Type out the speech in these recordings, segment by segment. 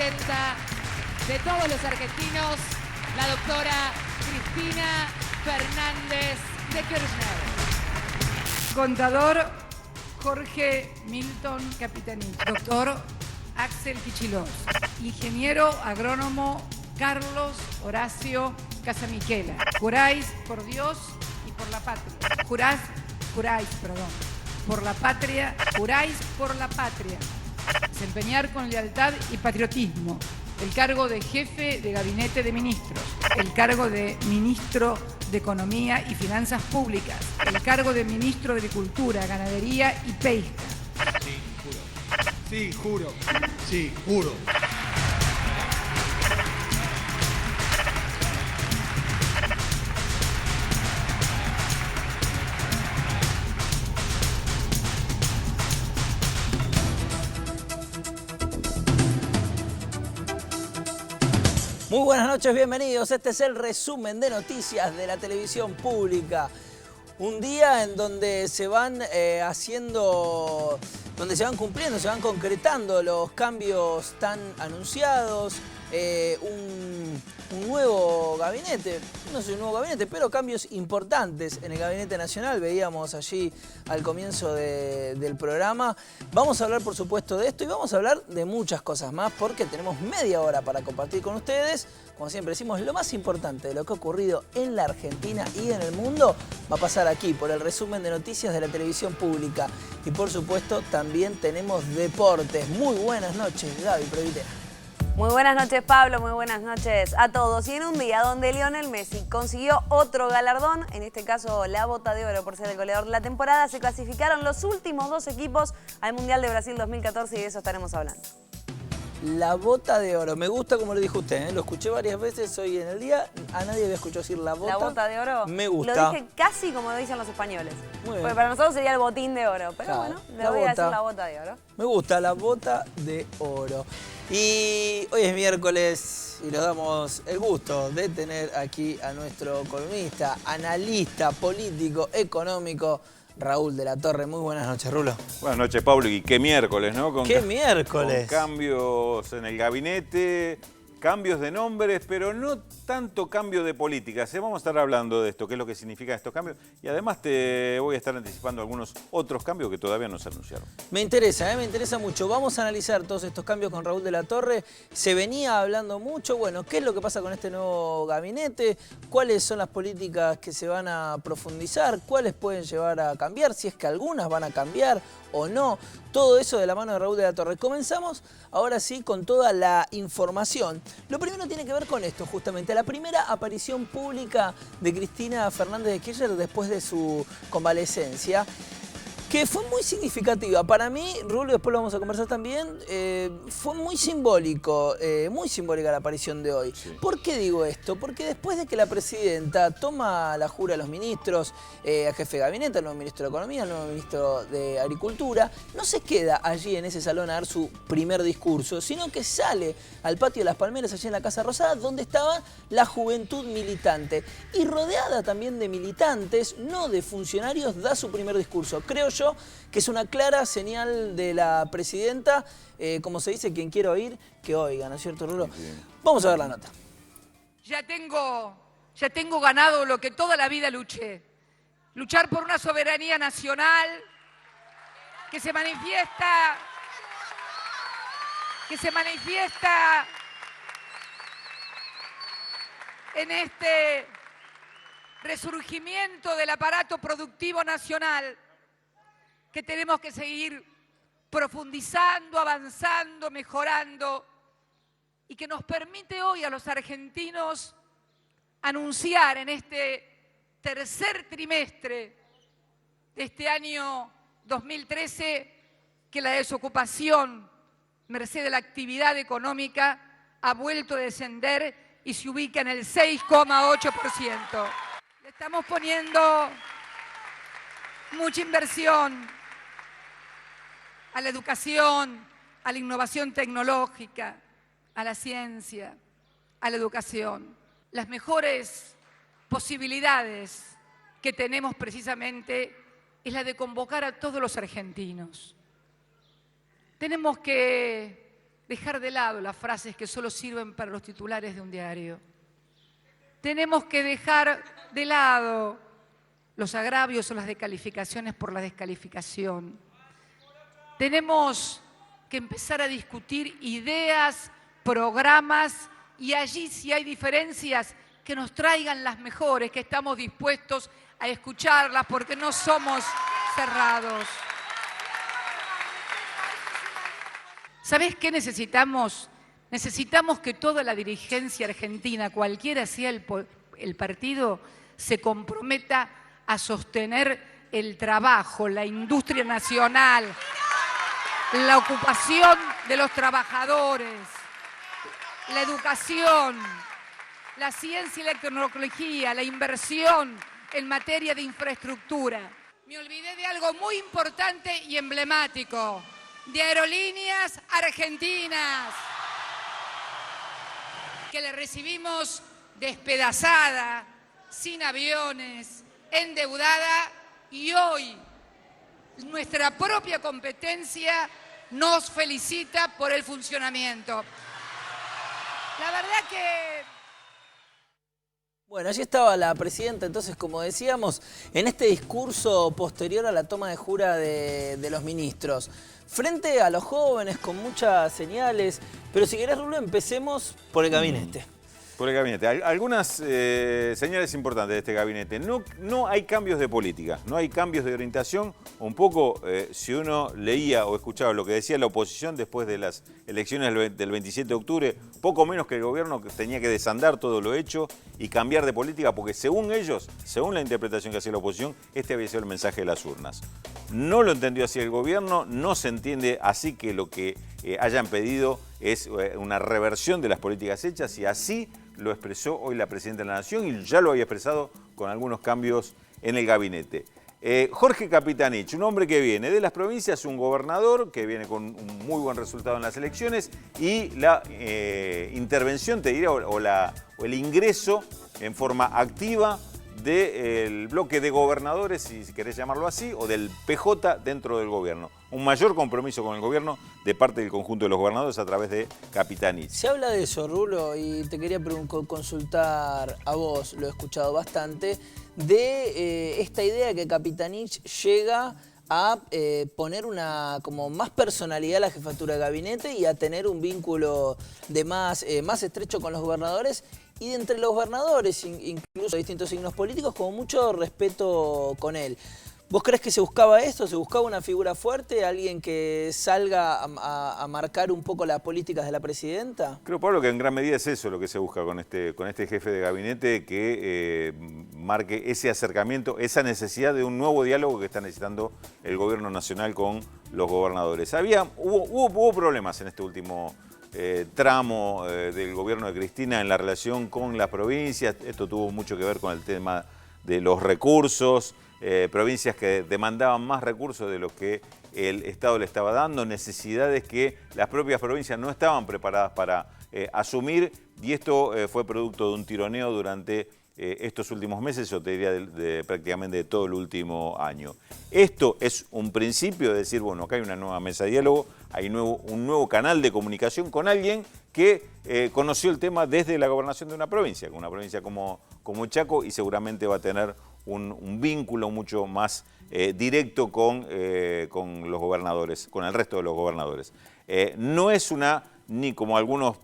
presidenta de todos los argentinos, la doctora Cristina Fernández de Kirchner. Contador Jorge Milton Capitanich. Doctor Axel Kichilós. Ingeniero agrónomo Carlos Horacio Casamichela. Juráis por Dios y por la patria. Juráis, por la patria. Juráis por la patria. Desempeñar con lealtad y patriotismo el cargo de jefe de gabinete de ministros, el cargo de ministro de Economía y Finanzas Públicas, el cargo de ministro de Agricultura, Ganadería y Pesca. Sí, juro. Sí, juro. Sí, juro. Muy buenas noches, bienvenidos. Este es el resumen de noticias de la televisión pública. Un día en donde se van cumpliendo, se van concretando los cambios tan anunciados. Un nuevo gabinete, no sé, un nuevo gabinete, pero cambios importantes en el Gabinete Nacional. Veíamos allí al comienzo del programa. Vamos a hablar, por supuesto, de esto y vamos a hablar de muchas cosas más porque tenemos media hora para compartir con ustedes. Como siempre decimos, lo más importante de lo que ha ocurrido en la Argentina y en el mundo va a pasar aquí por el resumen de noticias de la televisión pública. Y por supuesto también tenemos deportes. Muy buenas noches, Gaby Previtera. Muy buenas noches, Pablo, muy buenas noches a todos. Y en un día donde Lionel Messi consiguió otro galardón, en este caso la Bota de Oro por ser el goleador de la temporada, se clasificaron los últimos dos equipos al Mundial de Brasil 2014 y de eso estaremos hablando. La Bota de Oro, me gusta como lo dijo usted, ¿eh? Lo escuché varias veces hoy en el día, a nadie había escuchado decir la Bota. La Bota de Oro, me gusta. Lo dije casi como lo dicen los españoles. Muy bien. Porque para nosotros sería el botín de oro, pero Claro, bueno, le voy a decir la Bota de Oro. Me gusta, la Bota de Oro. Y hoy es miércoles y nos damos el gusto de tener aquí a nuestro columnista, analista político, económico, Raúl de la Torre. Muy buenas noches, Rulo. Buenas noches, Pablo. Y qué miércoles, ¿no? ¿Qué miércoles? Con cambios en el gabinete, cambios de nombres, pero no tanto cambio de políticas. Vamos a estar hablando de esto, qué es lo que significan estos cambios. Y además te voy a estar anticipando algunos otros cambios que todavía no se anunciaron. Me interesa mucho. Vamos a analizar todos estos cambios con Raúl de la Torre. Se venía hablando mucho, bueno, ¿qué es lo que pasa con este nuevo gabinete? ¿Cuáles son las políticas que se van a profundizar? ¿Cuáles pueden llevar a cambiar? Si es que algunas van a cambiar o no. Todo eso de la mano de Raúl de la Torre. Comenzamos ahora sí con toda la información. Lo primero tiene que ver con esto, justamente. La primera aparición pública de Cristina Fernández de Kirchner después de su convalecencia, que fue muy significativa. Para mí, Rulo, después lo vamos a conversar también, fue muy simbólico, muy simbólica la aparición de hoy. Sí. ¿Por qué digo esto? Porque después de que la presidenta toma la jura a los ministros, al jefe de gabinete, al nuevo ministro de Economía, al nuevo ministro de Agricultura, no se queda allí en ese salón a dar su primer discurso, sino que sale al patio de las Palmeras, allí en la Casa Rosada, donde estaba la juventud militante. Y rodeada también de militantes, no de funcionarios, da su primer discurso. Creo yo que es una clara señal de la presidenta, como se dice, quien quiera oír, que oiga, ¿no es cierto, Rulo? Vamos a ver la nota. Ya tengo ganado lo que toda la vida luché. Luchar por una soberanía nacional que se manifiesta en este resurgimiento del aparato productivo nacional que tenemos que seguir profundizando, avanzando, mejorando y que nos permite hoy a los argentinos anunciar en este tercer trimestre de este año 2013 que la desocupación, merced de la actividad económica, ha vuelto a descender y se ubica en el 6,8%. Le estamos poniendo mucha inversión a la educación, a la innovación tecnológica, a la ciencia, a la educación. Las mejores posibilidades que tenemos precisamente es la de convocar a todos los argentinos. Tenemos que dejar de lado las frases que solo sirven para los titulares de un diario. Tenemos que dejar de lado los agravios o las descalificaciones por la descalificación. Tenemos que empezar a discutir ideas, programas, y allí, si hay diferencias, que nos traigan las mejores, que estamos dispuestos a escucharlas porque no somos cerrados. ¿Sabés qué necesitamos? Necesitamos que toda la dirigencia argentina, cualquiera sea el partido, se comprometa a sostener el trabajo, la industria nacional, la ocupación de los trabajadores, la educación, la ciencia y la tecnología, la inversión en materia de infraestructura. Me olvidé de algo muy importante y emblemático, de Aerolíneas Argentinas, que le recibimos despedazada, sin aviones, endeudada, y hoy nuestra propia competencia nos felicita por el funcionamiento. La verdad que... Bueno, allí estaba la presidenta, entonces, como decíamos, en este discurso posterior a la toma de jura de los ministros, frente a los jóvenes con muchas señales, pero si querés, Rulo, empecemos por el gabinete. Por el gabinete. Algunas señales importantes de este gabinete. No hay cambios de política, no hay cambios de orientación. Un poco, si uno leía o escuchaba lo que decía la oposición después de las elecciones del 27 de octubre, poco menos que el gobierno tenía que desandar todo lo hecho y cambiar de política, porque según ellos, según la interpretación que hacía la oposición, este había sido el mensaje de las urnas. No lo entendió así el gobierno, no se entiende así que lo que hayan pedido es una reversión de las políticas hechas, y así lo expresó hoy la Presidenta de la Nación, y ya lo había expresado con algunos cambios en el gabinete. Jorge Capitanich, un hombre que viene de las provincias, un gobernador que viene con un muy buen resultado en las elecciones, y la intervención, te diría, o el ingreso en forma activa del bloque de gobernadores, si querés llamarlo así, o del PJ dentro del gobierno. Un mayor compromiso con el gobierno de parte del conjunto de los gobernadores a través de Capitanich. Se habla de eso, Rulo, y te quería consultar a vos, lo he escuchado bastante, de esta idea de que Capitanich llega a poner como más personalidad a la jefatura de gabinete y a tener un vínculo de más estrecho con los gobernadores, y de entre los gobernadores, incluso de distintos signos políticos, con mucho respeto con él. ¿Vos crees que se buscaba esto? ¿Se buscaba una figura fuerte? ¿Alguien que salga a marcar un poco las políticas de la presidenta? Creo, Pablo, que en gran medida es eso lo que se busca con este jefe de gabinete, que marque ese acercamiento, esa necesidad de un nuevo diálogo que está necesitando el gobierno nacional con los gobernadores. Hubo problemas en este último tramo del gobierno de Cristina en la relación con las provincias. Esto tuvo mucho que ver con el tema de los recursos, provincias que demandaban más recursos de los que el Estado le estaba dando, necesidades que las propias provincias no estaban preparadas para asumir, y esto fue producto de un tironeo durante estos últimos meses, yo te diría prácticamente de todo el último año. Esto es un principio de decir, bueno, acá hay una nueva mesa de diálogo, hay un nuevo canal de comunicación con alguien que conoció el tema desde la gobernación de una provincia como Chaco, y seguramente va a tener un vínculo mucho más directo con los gobernadores, con el resto de los gobernadores. No es ni como algunos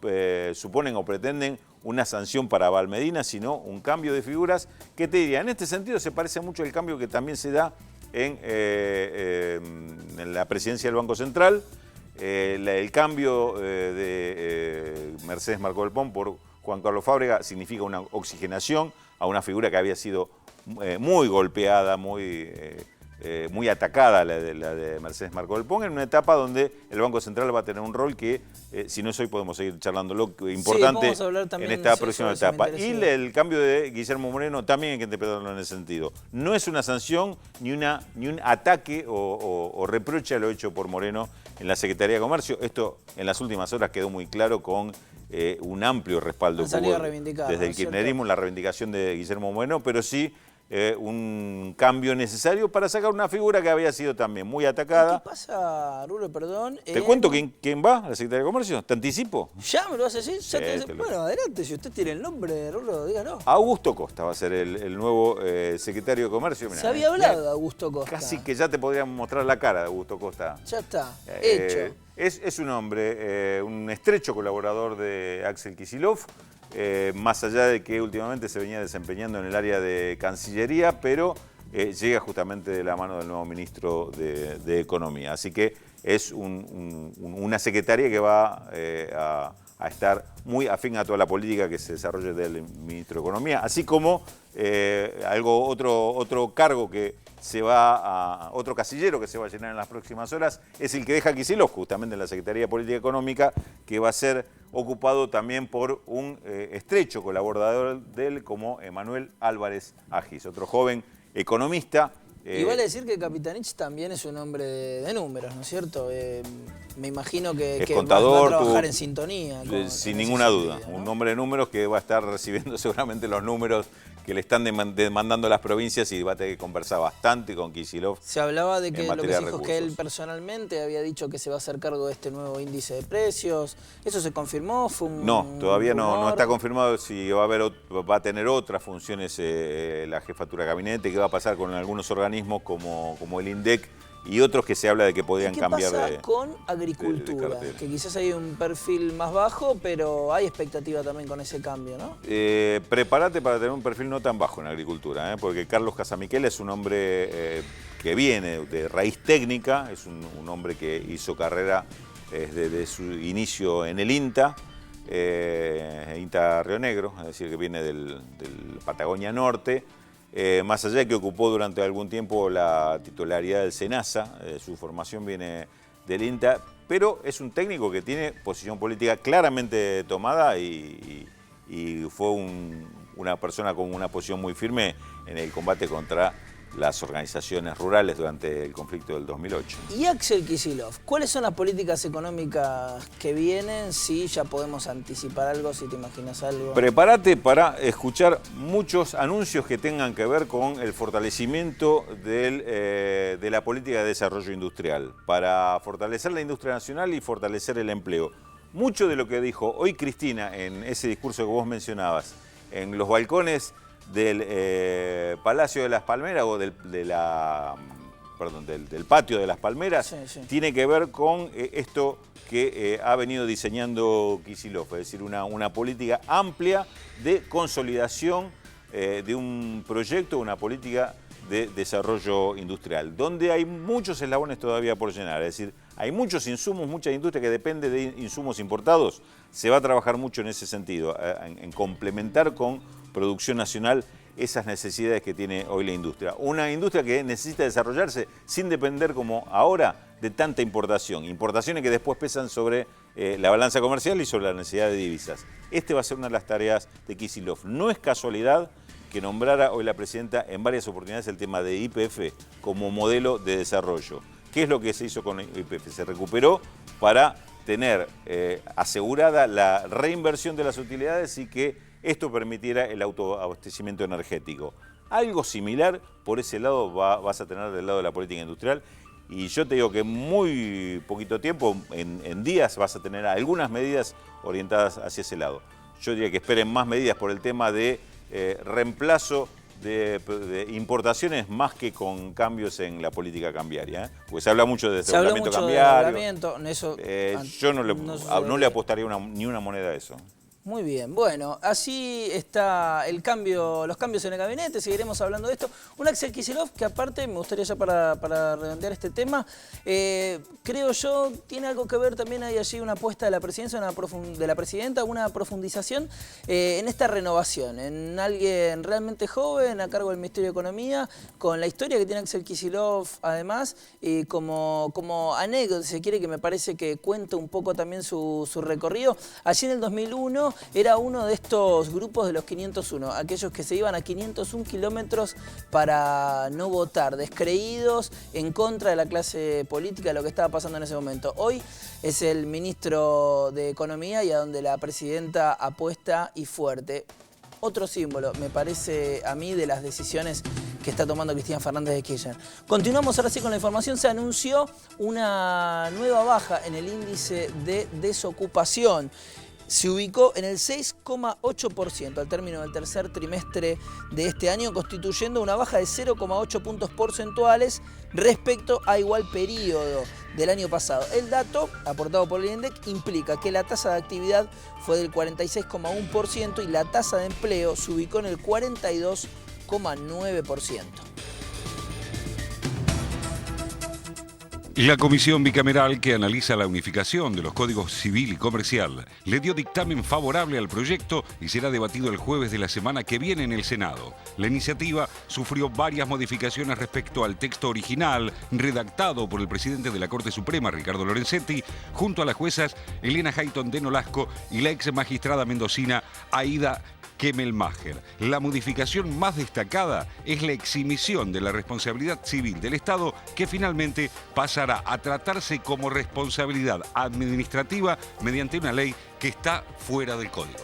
suponen o pretenden, una sanción para Valmedina, sino un cambio de figuras que, te diría, en este sentido se parece mucho al cambio que también se da en la presidencia del Banco Central, el cambio de Mercedes Marcó del Pont por Juan Carlos Fábrega significa una oxigenación a una figura que había sido muy golpeada, muy atacada, la de Mercedes Marcó del Pont, en una etapa donde el Banco Central va a tener un rol que, si no es hoy, podemos seguir charlándolo, importante en esta próxima etapa. Y el cambio de Guillermo Moreno también hay que interpretarlo en ese sentido. No es una sanción ni un ataque o reproche a lo hecho por Moreno en la Secretaría de Comercio. Esto en las últimas horas quedó muy claro con un amplio respaldo desde el kirchnerismo, la reivindicación de Guillermo Moreno, pero sí un cambio necesario para sacar una figura que había sido también muy atacada. ¿Qué pasa, Rulo, perdón? ¿Te cuento quién va a la Secretaría de Comercio? ¿Te anticipo? ¿Ya me lo vas a decir? Sí, Bueno, adelante, si usted tiene el nombre, Rulo, dígalo. Augusto Costa va a ser el nuevo secretario de Comercio. Mirá, Se había hablado de Augusto Costa. Casi que ya te podríamos mostrar la cara de Augusto Costa. Ya está, hecho. Es un hombre, un estrecho colaborador de Axel Kicillof, más allá de que últimamente se venía desempeñando en el área de Cancillería, pero llega justamente de la mano del nuevo ministro de Economía. Así que es una secretaria que va a estar muy afín a toda la política que se desarrolle del ministro de Economía, así como otro cargo que se va otro casillero que se va a llenar en las próximas horas es el que deja Kicillof, justamente en la Secretaría de Política Económica, que va a ser ocupado también por un estrecho colaborador de él como Emanuel Álvarez Agis, otro joven economista. Y vale decir que Capitanich también es un hombre de números, ¿no es cierto? Me imagino que contador, va a trabajar en sintonía. Sin ninguna duda, ¿no? Un hombre de números que va a estar recibiendo seguramente los números que le están demandando las provincias y va a tener que conversar bastante con Kicillof. Se hablaba de que lo que se dijo es que él recursos. personalmente había dicho que se va a hacer cargo de este nuevo índice de precios. ¿Eso se confirmó? ¿Fue un No, todavía no rumor? está confirmado si va a tener otras funciones la jefatura de gabinete, qué va a pasar con algunos organismos como el INDEC y otros que se habla de que podrían cambiar de... ¿Qué pasa con agricultura? cartera? Que quizás hay un perfil más bajo, pero hay expectativa también con ese cambio, ¿no? Prepárate para tener un perfil no tan bajo en agricultura, porque Carlos Casamiquel es un hombre que viene de raíz técnica, es un hombre que hizo carrera desde su inicio en el INTA Río Negro, es decir, que viene del Patagonia Norte. Más allá de que ocupó durante algún tiempo la titularidad del SENASA, su formación viene del INTA, pero es un técnico que tiene posición política claramente tomada y fue una persona con una posición muy firme en el combate contra las organizaciones rurales durante el conflicto del 2008. Y Axel Kicillof, ¿cuáles son las políticas económicas que vienen? Si ya podemos anticipar algo, si te imaginas algo. Prepárate para escuchar muchos anuncios que tengan que ver con el fortalecimiento de la política de desarrollo industrial, para fortalecer la industria nacional y fortalecer el empleo. Mucho de lo que dijo hoy Cristina en ese discurso que vos mencionabas, en los balcones del Palacio de las Palmeras o del Patio de las Palmeras, sí. tiene que ver con esto que ha venido diseñando Kicillof, es decir, una política amplia de consolidación de un proyecto, una política de desarrollo industrial, donde hay muchos eslabones todavía por llenar, es decir, hay muchos insumos, mucha industria que depende de insumos importados. Se va a trabajar mucho en ese sentido, en complementar con producción nacional esas necesidades que tiene hoy la industria. Una industria que necesita desarrollarse sin depender, como ahora, de tanta importación. Importaciones que después pesan sobre la balanza comercial y sobre la necesidad de divisas. Este va a ser una de las tareas de Kicillof. No es casualidad que nombrara hoy la presidenta en varias oportunidades el tema de YPF como modelo de desarrollo. ¿Qué es lo que se hizo con YPF? Se recuperó para tener asegurada la reinversión de las utilidades y que esto permitiera el autoabastecimiento energético. Algo similar por ese lado vas a tener del lado de la política industrial y yo te digo que en muy poquito tiempo, en días, vas a tener algunas medidas orientadas hacia ese lado. Yo diría que esperen más medidas por el tema de reemplazo de importaciones más que con cambios en la política cambiaria, porque se habla mucho de desdoblamiento cambiario. Yo no le apostaría ni una moneda a eso. Muy bien, bueno, así está los cambios en el gabinete, seguiremos hablando de esto. Un Axel Kicillof que aparte, me gustaría ya para redondear este tema, creo yo, tiene algo que ver también, hay allí una apuesta de la presidencia, de la presidenta, una profundización en esta renovación, en alguien realmente joven a cargo del Ministerio de Economía, con la historia que tiene Axel Kicillof además, como anécdota, si se quiere, que me parece que cuenta un poco también su recorrido. Allí en el 2001, era uno de estos grupos de los 501, aquellos que se iban a 501 kilómetros para no votar, descreídos, en contra de la clase política, de lo que estaba pasando en ese momento. Hoy es el ministro de Economía y a donde la presidenta apuesta y fuerte. otro símbolo, me parece a mí, de las decisiones que está tomando Cristina Fernández de Kirchner. Continuamos ahora sí con la información. Se anunció una nueva baja en el índice de desocupación. Se ubicó en el 6,8% al término del tercer trimestre de este año, constituyendo una baja de 0,8 puntos porcentuales respecto a igual periodo del año pasado. El dato, aportado por el INDEC, implica que la tasa de actividad fue del 46,1% y la tasa de empleo se ubicó en el 42,9%. La comisión bicameral que analiza la unificación de los códigos civil y comercial le dio dictamen favorable al proyecto y será debatido el jueves de la semana que viene en el Senado. La iniciativa sufrió varias modificaciones respecto al texto original, redactado por el presidente de la Corte Suprema, Ricardo Lorenzetti, junto a las juezas Elena Hayton de Nolasco y la ex magistrada mendocina Aida Kemmelmacher. La modificación más destacada es la exhibición de la responsabilidad civil del Estado, que finalmente pasará a tratarse como responsabilidad administrativa mediante una ley que está fuera del Código.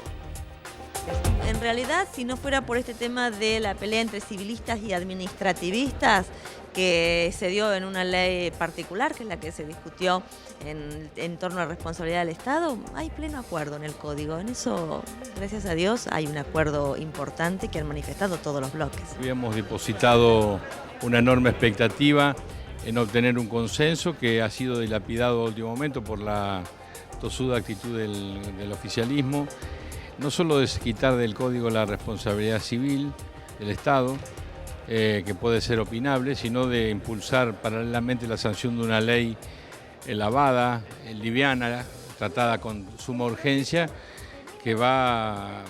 En realidad, si no fuera por este tema de la pelea entre civilistas y administrativistas, que se dio en una ley particular, que es la que se discutió en torno a responsabilidad del Estado, hay pleno acuerdo en el Código. En eso, gracias a Dios, hay un acuerdo importante que han manifestado todos los bloques. Habíamos depositado una enorme expectativa en obtener un consenso que ha sido dilapidado a último momento por la tosuda actitud del oficialismo, no solo de quitar del Código la responsabilidad civil del Estado, que puede ser opinable, sino de impulsar paralelamente la sanción de una ley lavada, liviana, tratada con suma urgencia, que va a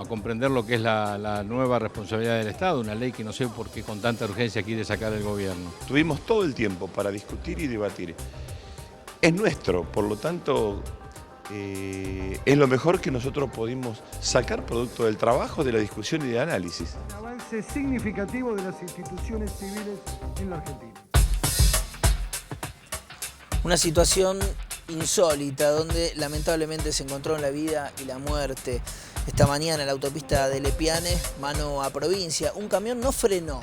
comprender lo que es la nueva responsabilidad del Estado, una ley que no sé por qué con tanta urgencia quiere sacar el gobierno. Tuvimos todo el tiempo para discutir y debatir. Es nuestro, por lo tanto, es lo mejor que nosotros pudimos sacar producto del trabajo, de la discusión y del análisis. Un avance significativo de las instituciones civiles en la Argentina. Una situación insólita donde lamentablemente se encontró la vida y la muerte. Esta mañana en la autopista de Lepiane, mano a provincia, un camión no frenó.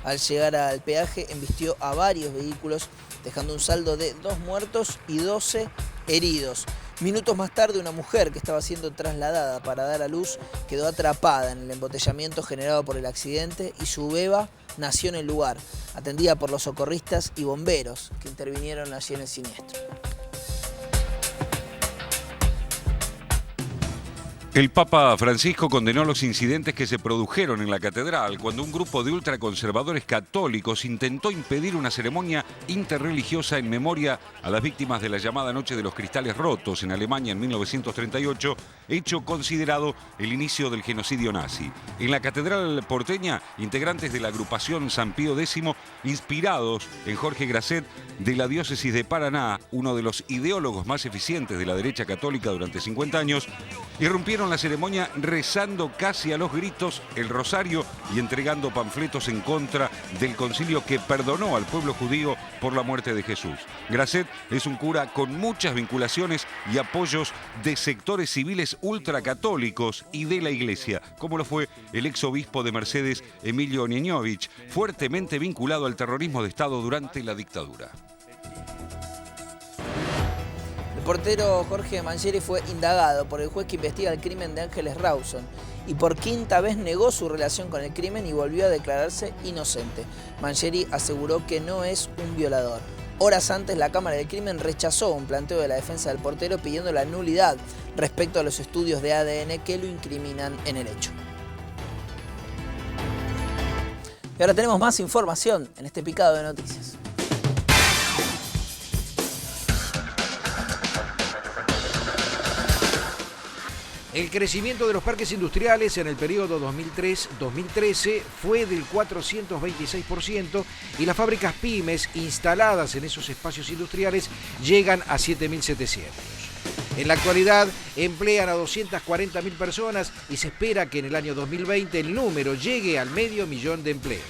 Al llegar al peaje embistió a varios vehículos, dejando un saldo de 2 muertos y 12 heridos. Minutos más tarde, una mujer que estaba siendo trasladada para dar a luz quedó atrapada en el embotellamiento generado por el accidente y su beba nació en el lugar, atendida por los socorristas y bomberos que intervinieron allí en el siniestro. El Papa Francisco condenó los incidentes que se produjeron en la catedral cuando un grupo de ultraconservadores católicos intentó impedir una ceremonia interreligiosa en memoria a las víctimas de la llamada Noche de los Cristales Rotos en Alemania en 1938, hecho considerado el inicio del genocidio nazi. En la catedral porteña, integrantes de la agrupación San Pío X, inspirados en Jorge Grasset de la diócesis de Paraná, uno de los ideólogos más eficientes de la derecha católica durante 50 años, irrumpieron la ceremonia rezando casi a los gritos el rosario y entregando panfletos en contra del concilio que perdonó al pueblo judío por la muerte de Jesús. Grasset es un cura con muchas vinculaciones y apoyos de sectores civiles ultracatólicos y de la Iglesia, como lo fue el exobispo de Mercedes, Emilio Nieñovich, fuertemente vinculado al terrorismo de Estado durante la dictadura. El portero Jorge Mangieri fue indagado por el juez que investiga el crimen de Ángeles Rawson y por 5ª vez negó su relación con el crimen y volvió a declararse inocente. Mangieri aseguró que no es un violador. Horas antes, la Cámara del Crimen rechazó un planteo de la defensa del portero pidiendo la nulidad respecto a los estudios de ADN que lo incriminan en el hecho. Y ahora tenemos más información en este picado de noticias. El crecimiento de los parques industriales en el periodo 2003-2013 fue del 426% y las fábricas pymes instaladas en esos espacios industriales llegan a 7.700. En la actualidad emplean a 240.000 personas y se espera que en el año 2020 el número llegue al 500.000 de empleos.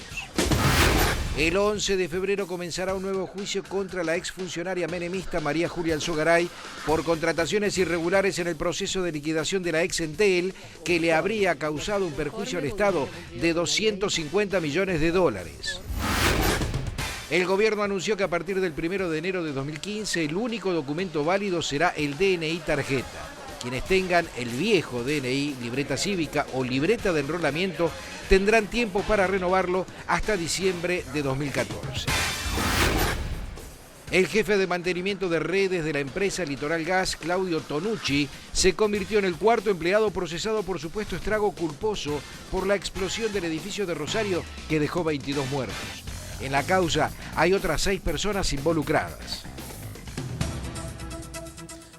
El 11 de febrero comenzará un nuevo juicio contra la exfuncionaria menemista María Julia Alzogaray por contrataciones irregulares en el proceso de liquidación de la ex Entel, que le habría causado un perjuicio al Estado de 250 millones de dólares. El gobierno anunció que a partir del 1 de enero de 2015 el único documento válido será el DNI tarjeta. Quienes tengan el viejo DNI, libreta cívica o libreta de enrolamiento tendrán tiempo para renovarlo hasta diciembre de 2014. El jefe de mantenimiento de redes de la empresa Litoral Gas, Claudio Tonucci, se convirtió en el cuarto empleado procesado por supuesto estrago culposo por la explosión del edificio de Rosario que dejó 22 muertos. En la causa hay otras 6 personas involucradas.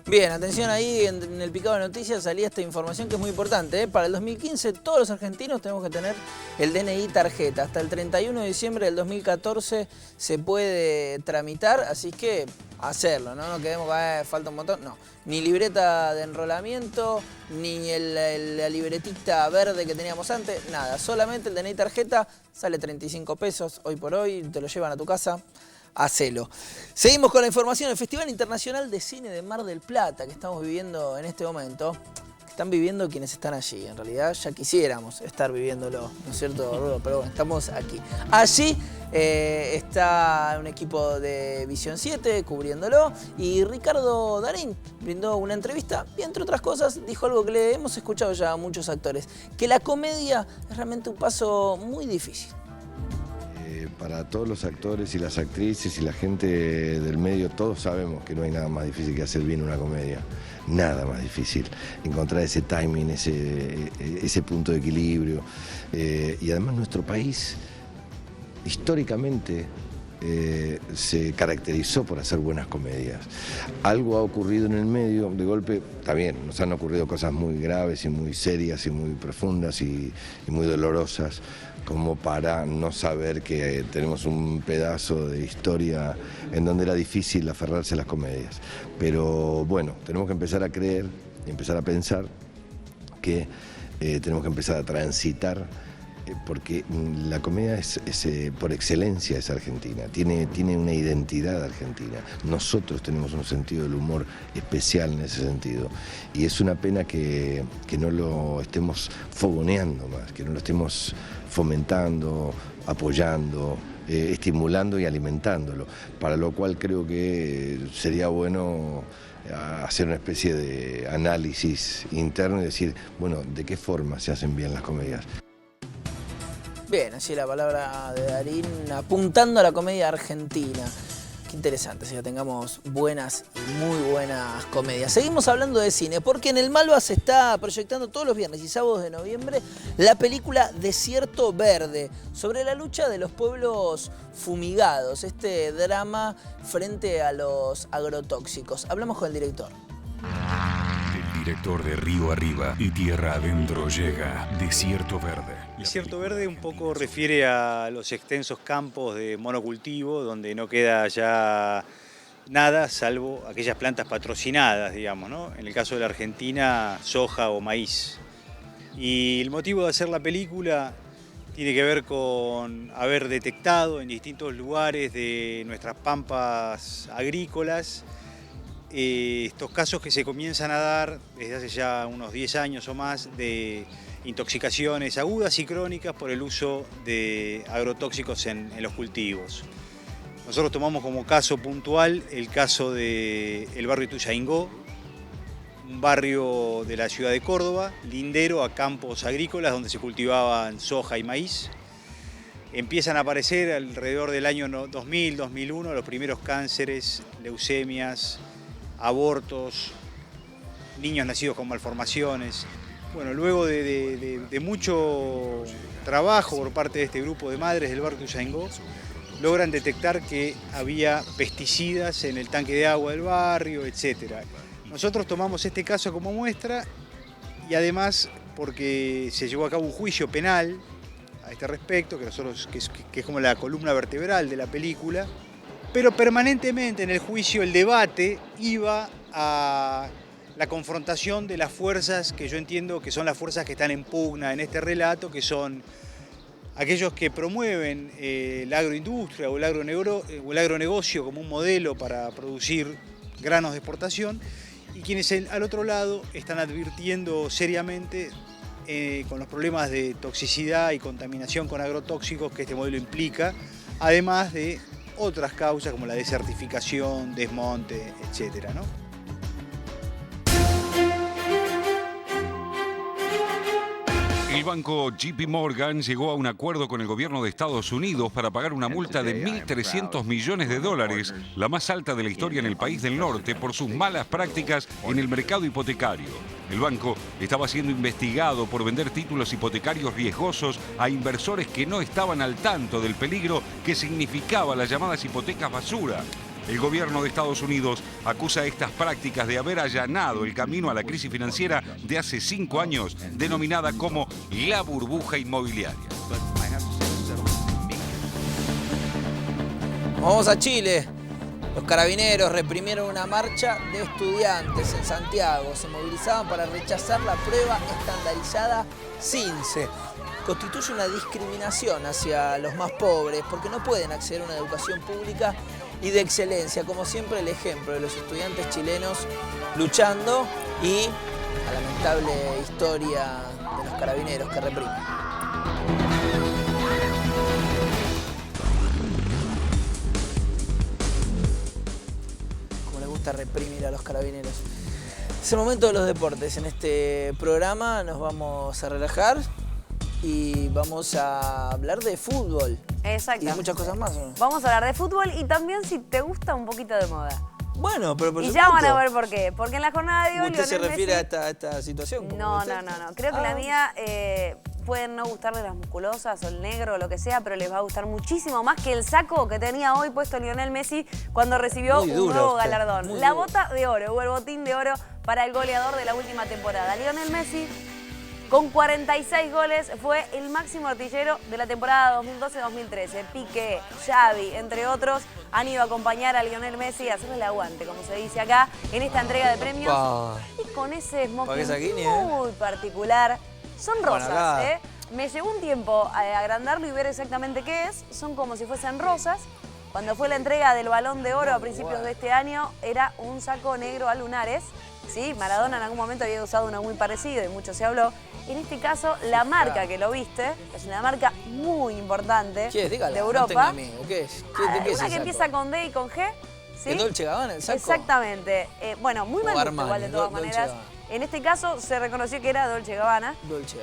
Bien, atención ahí, en el picado de noticias salía esta información que es muy importante, ¿eh? Para el 2015 todos los argentinos tenemos que tener el DNI tarjeta. Hasta el 31 de diciembre del 2014 se puede tramitar, así que hacerlo, ¿no? No quedemos que falta un montón, no. Ni libreta de enrolamiento, ni la libretita verde que teníamos antes, nada. Solamente el DNI tarjeta, sale 35 pesos hoy por hoy, te lo llevan a tu casa. Hacelo. Seguimos con la información. El Festival Internacional de Cine de Mar del Plata que estamos viviendo en este momento, que están viviendo quienes están allí. En realidad ya quisiéramos estar viviéndolo, ¿no es cierto, Rudo? Pero bueno, estamos aquí. Allí está un equipo de Visión 7 cubriéndolo y Ricardo Darín brindó una entrevista y entre otras cosas dijo algo que le hemos escuchado ya a muchos actores, que la comedia es realmente un paso muy difícil. Para todos los actores y las actrices y la gente del medio, todos sabemos que no hay nada más difícil que hacer bien una comedia. Nada más difícil. Encontrar ese timing, ese punto de equilibrio. Y además nuestro país, históricamente, se caracterizó por hacer buenas comedias. Algo ha ocurrido en el medio, de golpe, también nos han ocurrido cosas muy graves y muy serias y muy profundas y muy dolorosas, como para no saber que tenemos un pedazo de historia en donde era difícil aferrarse a las comedias. Pero bueno, tenemos que empezar a creer y empezar a pensar que tenemos que empezar a transitar, porque la comedia es por excelencia es argentina, tiene una identidad argentina. Nosotros tenemos un sentido del humor especial en ese sentido. Y es una pena que no lo estemos fogoneando más, que no lo estemos fomentando, apoyando, estimulando y alimentándolo. Para lo cual creo que sería bueno hacer una especie de análisis interno y decir, bueno, ¿de qué forma se hacen bien las comedias? Bien, así la palabra de Darín apuntando a la comedia argentina. Qué interesante, si ya tengamos buenas y muy buenas comedias. Seguimos hablando de cine, porque en el Malva se está proyectando todos los viernes y sábados de noviembre la película Desierto Verde, sobre la lucha de los pueblos fumigados, este drama frente a los agrotóxicos. Hablamos con el director. El director de Río Arriba y Tierra Adentro llega Desierto Verde. Desierto Verde un poco refiere a los extensos campos de monocultivo donde no queda ya nada salvo aquellas plantas patrocinadas, digamos, ¿no? En el caso de la Argentina, soja o maíz. Y el motivo de hacer la película tiene que ver con haber detectado en distintos lugares de nuestras pampas agrícolas estos casos que se comienzan a dar desde hace ya unos 10 años o más de intoxicaciones agudas y crónicas por el uso de agrotóxicos en los cultivos. Nosotros tomamos como caso puntual el caso del barrio Ituzaingó, un barrio de la ciudad de Córdoba, lindero a campos agrícolas donde se cultivaban soja y maíz. Empiezan a aparecer alrededor del año 2000, 2001 los primeros cánceres, leucemias, abortos, niños nacidos con malformaciones. Bueno, luego de mucho trabajo por parte de este grupo de madres del barrio Ituzaingó, logran detectar que había pesticidas en el tanque de agua del barrio, etc. Nosotros tomamos este caso como muestra y además porque se llevó a cabo un juicio penal a este respecto, que es como la columna vertebral de la película, pero permanentemente en el juicio el debate iba a la confrontación de las fuerzas que yo entiendo que son las fuerzas que están en pugna en este relato, que son aquellos que promueven la agroindustria o el agronegocio como un modelo para producir granos de exportación, y quienes al otro lado están advirtiendo seriamente con los problemas de toxicidad y contaminación con agrotóxicos que este modelo implica, además de otras causas como la desertificación, desmonte, etcétera, ¿no? El banco JP Morgan llegó a un acuerdo con el gobierno de Estados Unidos para pagar una multa de 1.300 millones de dólares, la más alta de la historia en el país del norte, por sus malas prácticas en el mercado hipotecario. El banco estaba siendo investigado por vender títulos hipotecarios riesgosos a inversores que no estaban al tanto del peligro que significaba las llamadas hipotecas basura. El gobierno de Estados Unidos acusa estas prácticas de haber allanado el camino a la crisis financiera de hace 5 años, denominada como la burbuja inmobiliaria. Vamos a Chile. Los carabineros reprimieron una marcha de estudiantes en Santiago. Se movilizaban para rechazar la prueba estandarizada CINCE. Constituye una discriminación hacia los más pobres porque no pueden acceder a una educación pública y de excelencia. Como siempre, el ejemplo de los estudiantes chilenos luchando y la lamentable historia de los carabineros que reprimen. Como les gusta reprimir a los carabineros. Es el momento de los deportes. En este programa nos vamos a relajar y vamos a hablar de fútbol. Exacto. Y de muchas cosas más, ¿no? Vamos a hablar de fútbol y también si te gusta un poquito de moda. Bueno, pero por y supuesto. ya van a ver por qué. Porque en la jornada de hoy ¿Usted se Lionel refiere Messi... a esta situación? No. Creo que la mía pueden no gustarle las musculosas o el negro o lo que sea, pero les va a gustar muchísimo más que el saco que tenía hoy puesto Lionel Messi cuando recibió un nuevo galardón. La bota de oro o el botín de oro para el goleador de la última temporada. Lionel Messi, con 46 goles, fue el máximo artillero de la temporada 2012-2013. Piqué, Xavi, entre otros, han ido a acompañar a Lionel Messi a hacerle el aguante, como se dice acá, en esta entrega de premios. Y con ese smoking muy particular. Son rosas, ¿eh? Me llevó un tiempo a agrandarlo y ver exactamente qué es. Son como si fuesen rosas. Cuando fue la entrega del Balón de Oro a principios de este año, era un saco negro a lunares. ¿Sí? Maradona en algún momento había usado uno muy parecido y mucho se habló. En este caso, la marca que lo viste es una marca muy importante de Europa. ¿Qué es? ¿De qué es una que empieza con D y con G. ¿Sí? ¿Es Dolce Gabbana el saco? Exactamente. Bueno, muy mal gusto igual de todas maneras. En este caso se reconoció que era Dolce Gabbana.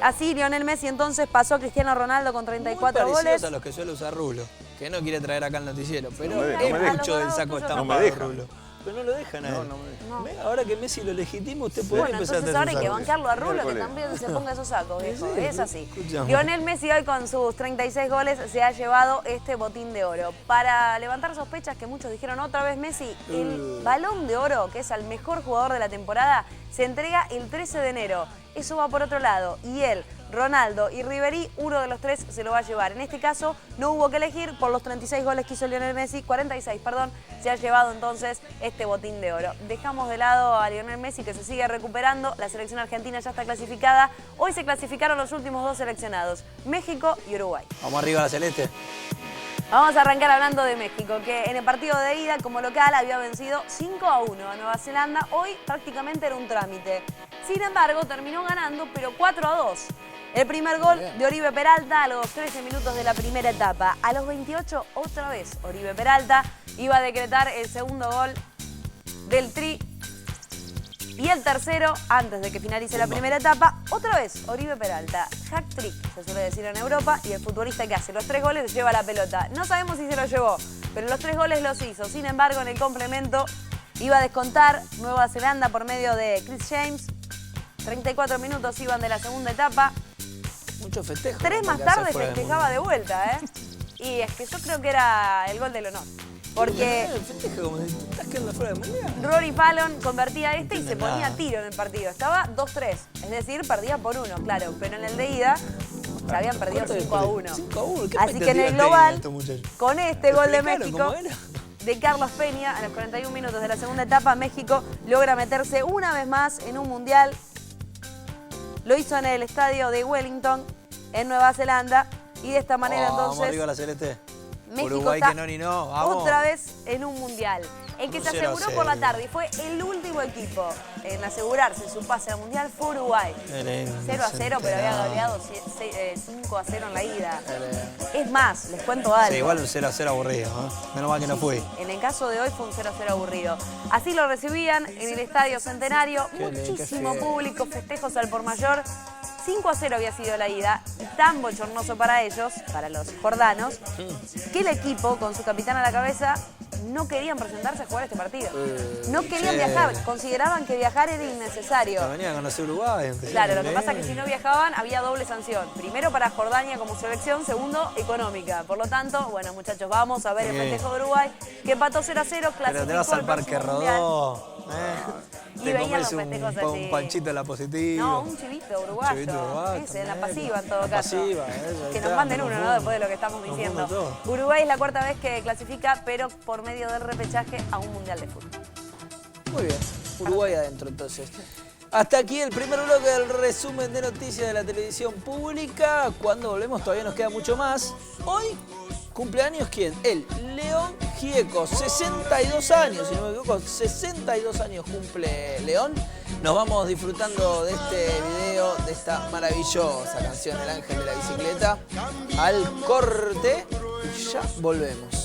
Así Lionel Messi entonces pasó a Cristiano Ronaldo con 34 muy goles. A los que suele usar Rulo, que no quiere traer acá el noticiero, pero es mucho del saco estampado de Rulo. Pero no lo dejan a él. Ahora que Messi lo legitima, usted puede empezar a hacer. Entonces ahora hay que bancarlo a Rulo, que también se ponga esos sacos, viejo. Es así. Lionel Messi hoy con sus 36 goles se ha llevado este botín de oro. Para levantar sospechas que muchos dijeron otra vez Messi, el Balón de Oro, que es al mejor jugador de la temporada, se entrega el 13 de enero. Eso va por otro lado. Y él, Ronaldo y Ribéry, uno de los tres se lo va a llevar. En este caso no hubo que elegir por los 36 goles que hizo Lionel Messi, 46, perdón, se ha llevado entonces este botín de oro. Dejamos de lado a Lionel Messi que se sigue recuperando, la selección argentina ya está clasificada. Hoy se clasificaron los últimos dos seleccionados, México y Uruguay. Vamos arriba a la celeste. Vamos a arrancar hablando de México, que en el partido de ida como local había vencido 5-1 a Nueva Zelanda. Hoy prácticamente era un trámite. Sin embargo, terminó ganando, pero 4-2. El primer gol de Oribe Peralta a los 13 minutos de la primera etapa. A los 28, otra vez, Oribe Peralta iba a decretar el segundo gol del Tri. Y el tercero, antes de que finalice la primera etapa, otra vez Oribe Peralta. Hat-trick, se suele decir en Europa, y el futbolista que hace los 3 goles lleva la pelota. No sabemos si se lo llevó, pero los 3 goles los hizo. Sin embargo, en el complemento iba a descontar Nueva Zelanda por medio de Chris James. 34 minutos iban de la segunda etapa. Mucho festejo. 3 más tarde festejaba de vuelta, ¿eh? Y es que yo creo que era el gol del honor. Porque Rory Fallon convertía y se ponía a tiro en el partido. Estaba 2-3, es decir, perdía por 1, claro. Pero en el de ida se habían perdido 5-1. Así que en el global, con este gol de México, de Carlos Peña, a los 41 minutos de la segunda etapa, México logra meterse una vez más en un mundial. Lo hizo en el estadio de Wellington, en Nueva Zelanda. Y de esta manera Vamos entonces arriba la Celeste. México Uruguay está que no ni no, vamos. otra vez en un mundial. El que se 0-0. aseguró por la tarde y fue el último equipo en asegurarse su pase al mundial fue Uruguay. 0-0, pero había goleado 5-0 en la ida. Es más, les cuento algo. Sí, igual un 0-0 aburrido, ¿no? Menos mal que no fui. En el caso de hoy fue un 0-0 aburrido. Así lo recibían en el Estadio Centenario. Muchísimo público, festejos al por mayor. 5-0 había sido la ida y tan bochornoso para ellos, para los jordanos, que el equipo, con su capitán a la cabeza, no querían presentarse a jugar este partido. No querían viajar, consideraban que viajar era innecesario. Venían a conocer Uruguay. Claro, lo que pasa es que si no viajaban había doble sanción. Primero para Jordania como selección, segundo económica. Por lo tanto, bueno muchachos, vamos a ver el festejo de Uruguay, que empató 0-0, clasificó. Pero te vas al Parque Rodó. Y Te veían los comes festejos un panchito de la positiva. No, un chivito uruguayo. Ese, en la pasiva en todo caso. Pasiva, que nos manden uno, ¿no? Después de lo que estamos diciendo. Uruguay es la cuarta vez que clasifica, pero por medio del repechaje a un mundial de fútbol. Muy bien, Uruguay adentro entonces. Hasta aquí el primer bloque del resumen de noticias de la televisión pública. Cuando volvemos todavía nos queda mucho más. Hoy, ¿cumpleaños quién? El León Gieco, 62 años, si no me equivoco, 62 años cumple León. Nos vamos disfrutando de este video, de esta maravillosa canción El Ángel de la Bicicleta. Al corte y ya volvemos.